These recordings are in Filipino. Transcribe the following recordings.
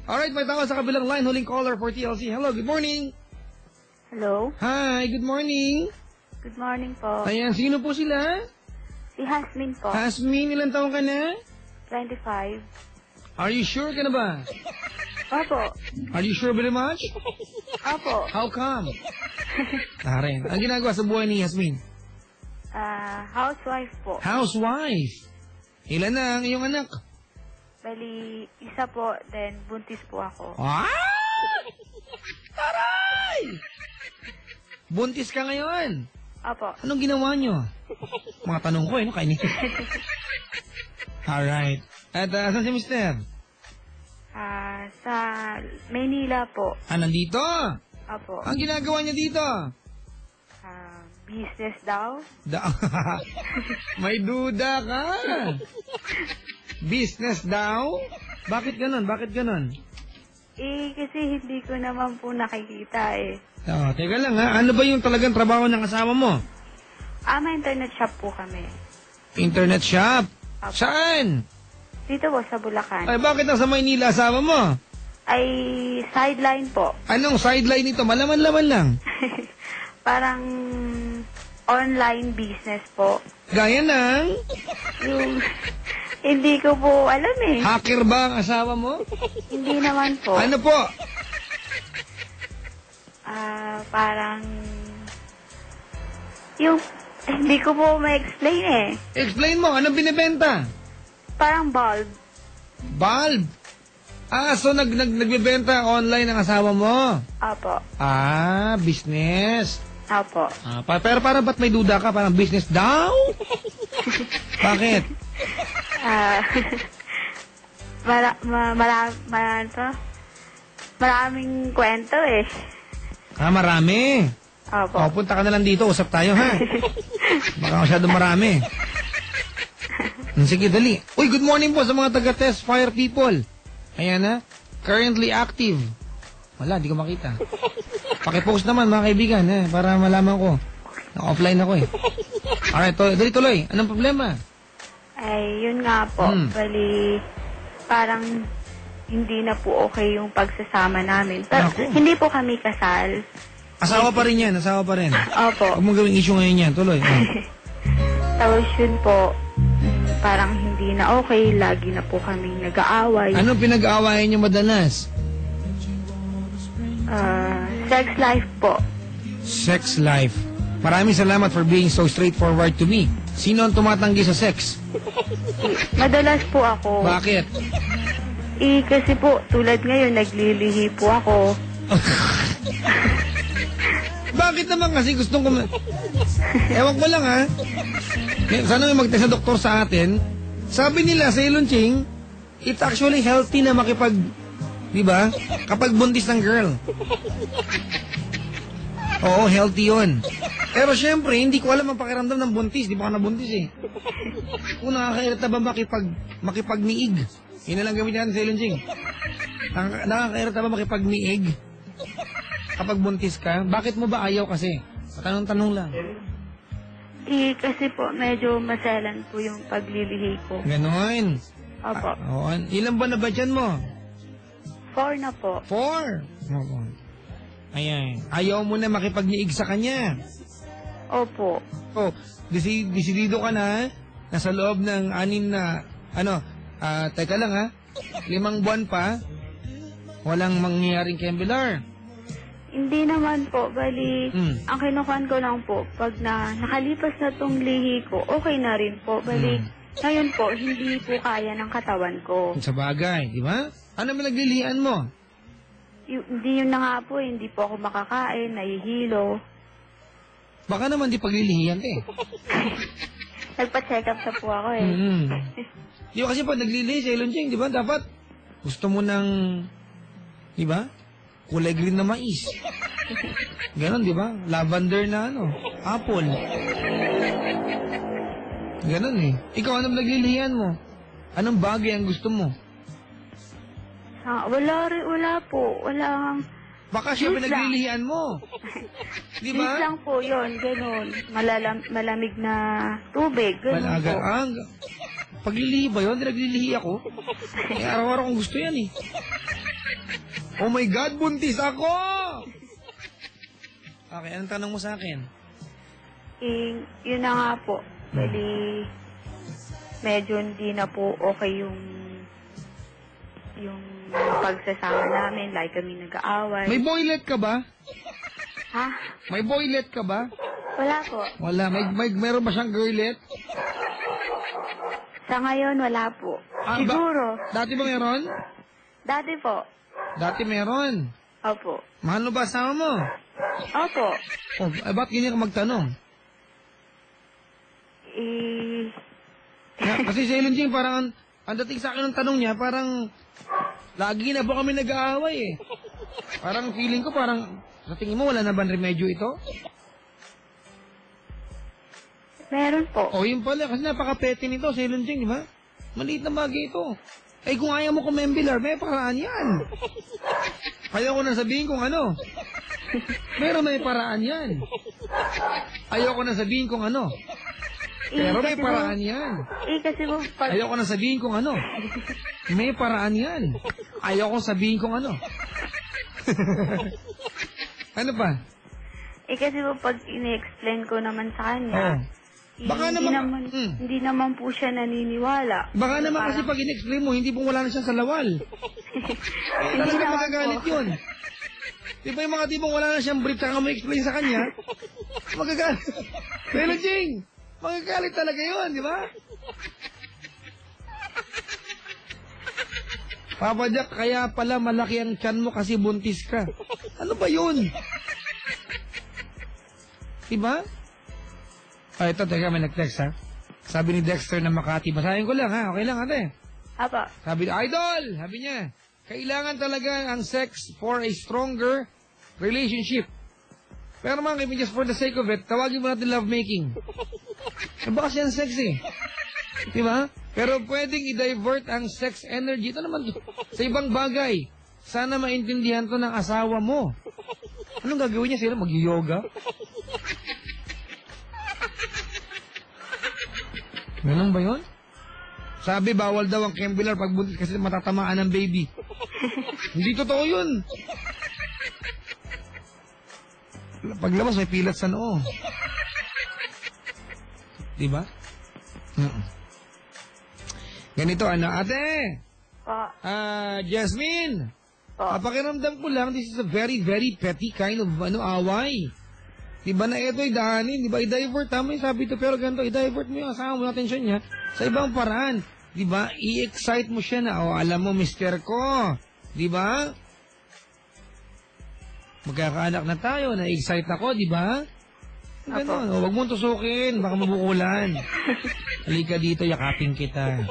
Alright, may tao sa kabilang line, huling caller for TLC. Hello, good morning. Hello? Hi, good morning. Good morning po. Ayan, sino po sila? Si Hasmin po. Hasmin, ilang taong ka na? 25. Are you sure ka na ba? Opo. Are you sure very much? Opo. How come? Tarin. Ang ginagawa sa buhay ni Hasmin? Housewife po. Housewife. Ilan na ang iyong anak? Bali, isa po, then buntis po ako. Ah! Taray! Buntis ka ngayon. Opo. Anong ginawa nyo? Mga tanong ko no? Kainin. Alright. At saan si Mister? Sa Maynila po. Nandito? Opo. Ang ginagawa niya dito? Business daw. May duda ka. Business daw? Bakit ganon? Bakit ganon? Kasi hindi ko naman po nakikita eh. Teka lang ha. Ano ba yung talagang trabaho ng kasama mo? May internet shop po kami. Internet shop? Opo. Saan? Dito po, sa Bulacan. Ay, bakit nasa Maynila asawa mo? Ay, sideline po. Anong sideline nito? Malaman-laman lang. Parang online business po. Gaya ng? Yung, hindi ko po alam eh. Hacker ba ang asawa mo? Hindi naman po. Ano po? Parang, yung, hindi ko po ma-explain eh. Explain mo, anong binibenta? Parang bulb. Bulb? So nagbebenta online ang asawa mo? Apo. Business. Apo. Pero parang ba't may duda ka? Parang business daw? Bakit? Maraming kwento eh. Marami. Opo. Punta ka na lang dito, usap tayo ha. Baka masyadong marami. Sige, dali. Uy, good morning po sa mga taga-test fire people. Ayan ha. Currently active. Wala, di ko makita. Pakipost naman mga kaibigan para malaman ko. Naka-offline ako eh. Alright, dali tuloy. Anong problema? Ay, yun nga po. Bali, parang hindi na po okay yung pagsasama namin. Pero hindi po kami kasal. Asawa pa rin yan, asawa pa rin. Opo. Huwag mong gawing issue ngayon yan, tuloy. Tapos yun po, parang hindi na okay. Lagi na po kami nag-aaway. Anong pinag-aawayan niyo madalas? Sex life po. Sex life. Maraming salamat for being so straightforward to me. Sino ang tumatanggi sa sex? Madalas po ako. Bakit? Kasi po, tulad ngayon, naglilihi po ako. Bakit naman kasi gustong Ewan ko lang ha. Sana may magtest sa doktor sa atin. Sabi nila sa Ilonching, it's actually healthy na di ba? Kapag buntis ng girl. Oo, healthy yun. Pero syempre, hindi ko alam ang pakiramdam ng buntis. Di ba ka nabuntis eh. Kung nakakairita ba makipagniig? Yun na lang gawin natin sa Ilonching. Nakakairita ba makipagniig? Kapag buntis ka, bakit mo ba ayaw kasi? Tanong-tanong lang. Kasi po, medyo maselan po yung paglilihi ko. Ganon. Opo. Ilan ba na ba dyan mo? 4 na po. 4? Oo. Ayan. Ayaw mo na makipagniig sa kanya. Opo. Desidido ka na, nasa loob ng 6 na, teka lang ha, 5 buwan pa, walang mangyayaring kembilar. Hindi naman po, bali, ang kinukuhan ko lang po, pag nakalipas na tong lihi ko, okay na rin po. Bali, ngayon po, hindi po kaya ng katawan ko. Sa bagay, di ba? Ano ba naglilihan mo? Hindi yun na nga po, hindi po ako makakain, nahihilo. Baka naman di paglilihiyan eh. Nagpa-check up sa po ako eh. Di ba kasi pag naglilihi sa Ilonching, di ba? Dapat gusto mo ng, di ba? Kulay green na mais. Ganon, di ba? Lavender na apple. Ganon eh. Ikaw, anong naglilihian mo? Anong bagay ang gusto mo? Wala po. Wala. Baka siya pinaglilihian mo. Di ba? Juice lang po yun, ganon. Malamig na tubig, ganon po. Paglilihi ba yun? Naglilihi ako. Araw-araw kong gusto yan eh. Oh my God, buntis ako! Okay, anong tanong mo sa akin? Yun na nga po. Bali, medyo hindi na po okay yung pagsasama namin. Like kami nag-aaway. May boylet ka ba? Ha? May boylet ka ba? Wala po. Wala. Meron ba siyang girlet? Sa ngayon, wala po. Siguro. Dati ba meron? Dati po. Dati meron. Opo. Mahal mo ba asawa mo? Opo. Oh, ba't ganyan ka magtanong? Kasi si Ellen Jing, parang ang dating sa akin ng tanong niya, parang lagi na ba kami nag-aaway eh. Parang feeling ko, parang sa tingin mo, wala na ba remedyo ito? Meron po. O yun pala, kasi napaka-petty nito si Ellen Jing, di ba? Maliit na bagay ito. Eh kung ayaw mo kumembilar, may paraan yan. Ayaw ko na sabihin kung ano. Pero may paraan yan. Ayaw ko na sabihin kung ano. Pero may paraan yan. Kasi po, Ayaw ko na sabihin kung ano. May paraan yan. Ayaw ko sabihin kung ano. Ano pa? kasi po, pag ini-explain ko naman sa kanya, Baka naman, hindi naman po siya naniniwala. Baka naman kasi pag in-explain mo, hindi pong wala na siya sa lawal. Talaga magagalit yun. Di ba yung mga tipong wala na siyang brief, saka mo explain sa kanya, magagalit. Pero Jing, magagalit talaga yun, di ba? Papa Jack, kaya pala malaki ang tiyan mo kasi buntis ka. Ano ba yun? Diba? Ito, teka, may nag-text ha. Sabi ni Dexter na Makati, basahin ko lang ha, okay lang ate. Apa. Sabi ni Idol, sabi niya, kailangan talaga ang sex for a stronger relationship. Pero mga kaibigan, just for the sake of it, tawagin mo natin lovemaking. Ba kasi ang sex eh. Diba? Pero pwedeng i-divert ang sex energy. Ito naman sa ibang bagay. Sana maintindihan to ng asawa mo. Anong gagawin niya sila? Mag-yoga? Ganun ba yun? Sabi, bawal daw ang kembilar pag buntis kasi matatamaan ng baby. Hindi totoo yun. Paglabas, may pilat sa noo. Diba? Ganito, ano, ate? Jasmine? Pakiramdam ko lang, this is a very, very petty kind of, away. Diba na ito'y daanin, diba, i-divert, tama yung sabi ito, pero ganito, i-divert mo yung asawa mo, atensyon niya, sa ibang paraan. Diba, i-excite mo siya na, alam mo, mister ko, diba? Magkakaanak na tayo, na-excite ako, diba? Ganon, huwag mong tusukin, baka mabukulan. Halika dito, yakapin kita.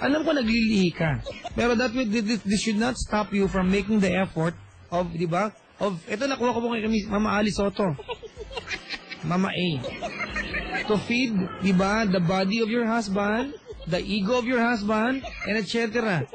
Alam ko naglilihi ka. Pero this should not stop you from making the effort of, diba? Ito nakuha ko po kay Mama Ali Soto. Mama A. To feed, diba, the body of your husband, the ego of your husband, and etc.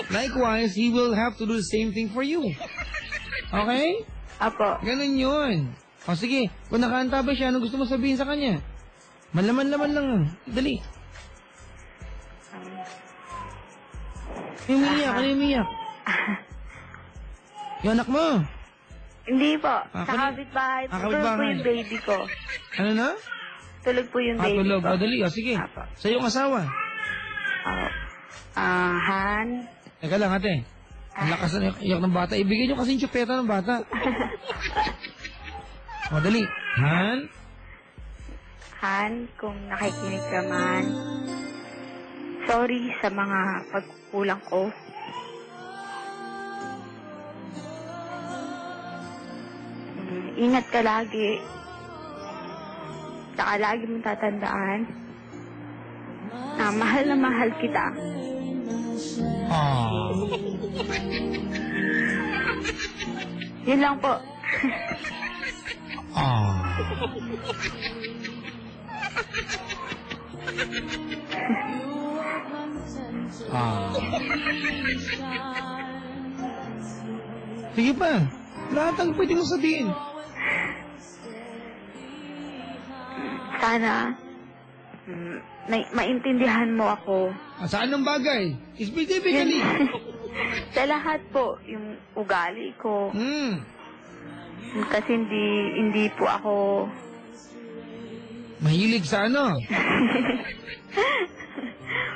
Likewise, he will have to do the same thing for you. Okay? Apo. Ganun yun. O sige, kung nakahanda ba siya, anong gusto mo sabihin sa kanya? Malaman-laman lang. Dali. Umiyak, ano umiyak? Yung anak mo? Hindi po. Sa kapitbahay po. Tulog po yung baby ko. Ano na? Tulog po yung baby tulog. ko. Dali. O sige. Apo. Sa iyong asawa? Han. Teka lang ate. Ang lakas na iyak ng bata. Ibigay nyo kasi yung tsupeta ng bata. O dali. Han? Han, kung nakikinig ka man, sorry sa mga pagkukulang ko. Ingat ka lagi. Saka lagi mong tatandaan na mahal kita. Yun lang po. Sige pa. Lahat ang pwede mo sabihin. Sana maintindihan mo ako. Saan ang bagay? Specifically. Sa lahat po, yung ugali ko. Kasi hindi po ako... Mahilig sa ano?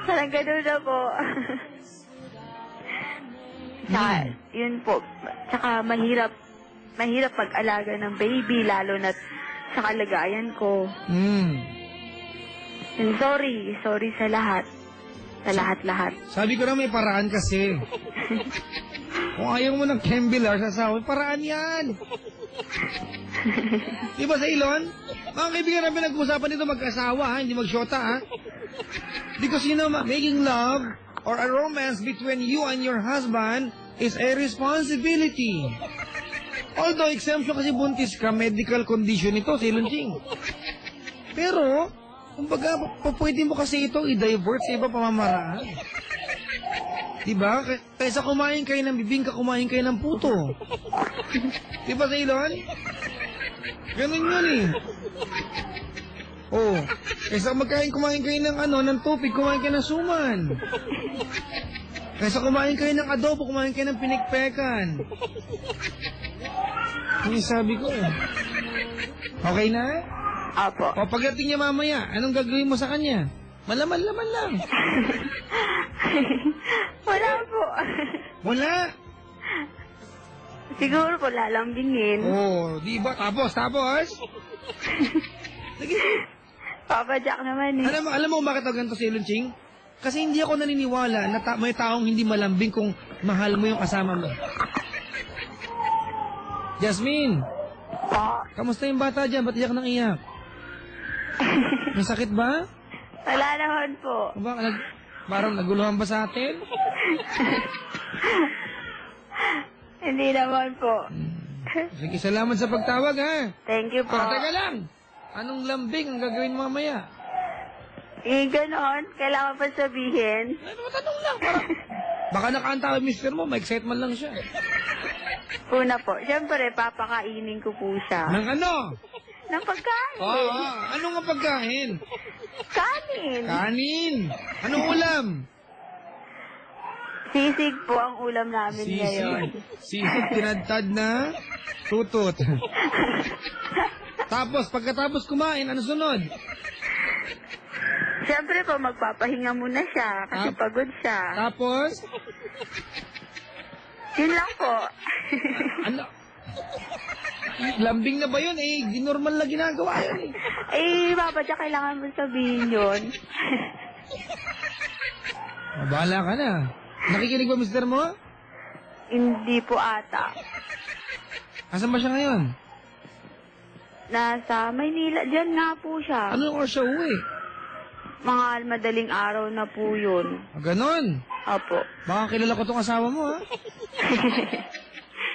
Parang ganun na po. Tsaka, yun po. Tsaka mahirap pag-alaga ng baby, lalo na sa kalagayan ko. And sorry sa lahat. Sa lahat-lahat. Sabi ko na may paraan kasi. Kung ayaw mo ng Kembilar sa asawa, paraan yan. Di ba sa Ilon? Mga kaibigan namin nag-usapan dito mag-asawa, ha? Hindi mag-shota, ha? Because you know, making love or a romance between you and your husband is a responsibility. Although exemption kasi buntis ka, medical condition ito, si Ilon Ching. Pero, kumbaga, pwede mo kasi ito i-divert sa iba pamamaraan. Diba? Kaysa kumain kayo ng bibingka, kumain kayo ng puto. Diba sa Ilon? Ganun yun eh. Oh, kaysa kumain kayo ng ng tupig, kumain kayo ng suman. Kaysa kumain kayo ng adobo, kumain kayo ng pinikpekan. Yung sabi ko eh. Okay na? Apo. O pagdating niya mamaya, anong gagawin mo sa kanya? Malaman-laman lang. Wala po. Wala? Siguro po lalambingin. Oh, di ba? Tapos? Sige. Papa Jack naman eh. Alam mo bakit ako ganito si Ilon Ching? Kasi hindi ako naniniwala na may taong hindi malambing kung mahal mo yung kasama mo. Jasmine, kamusta yung bata dyan? Ba't iyak nang iyak? May sakit ba? Wala naman po. Parang naguluhan ba sa atin? Hindi naman po. Sige, salamat sa pagtawag, ha? Thank you po. Teka lang. Anong lambing ang gagawin mamaya? Ganon. Kailangan pa sabihin. Tanong lang. Baka nakaantawa yung mister mo, ma-excite man lang siya. Una po, siyempre, papakainin ko po siya. Ng ano? Ng pagkain. Oo. Ano nga pagkain? Kanin. Kanin. Anong ulam? Sisig po ang ulam namin ngayon. Sisig tinadtad na tutot. Tapos, pagkatapos kumain, ano sunod? Siyempre po, magpapahinga muna siya kasi pagod siya. Tapos? Yun lang po. Ano? Lambing na ba yun? Di normal na ginagawa yun Papa Jack, kailangan mo sabihin yun. Bahala ka na. Nakikinig ba mister mo? Hindi po ata. Asan ba siya ngayon? Nasa Maynila, dyan nga po siya. Anong oras siya uwi? Mga madaling araw na po yun. Ganon? Opo. Baka kilala ko tong asawa mo, ha?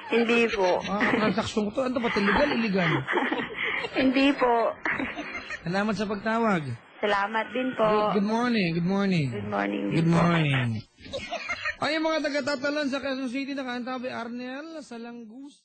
Hindi po. Transaksyon ko to. Ano ba? Illegal? Hindi po. Salamat sa pagtawag. Salamat din po. Good morning. Good morning. Good morning. Ay, mga taga-Tatalan sa Quezon City, nakaantabi Arnel sa Langus.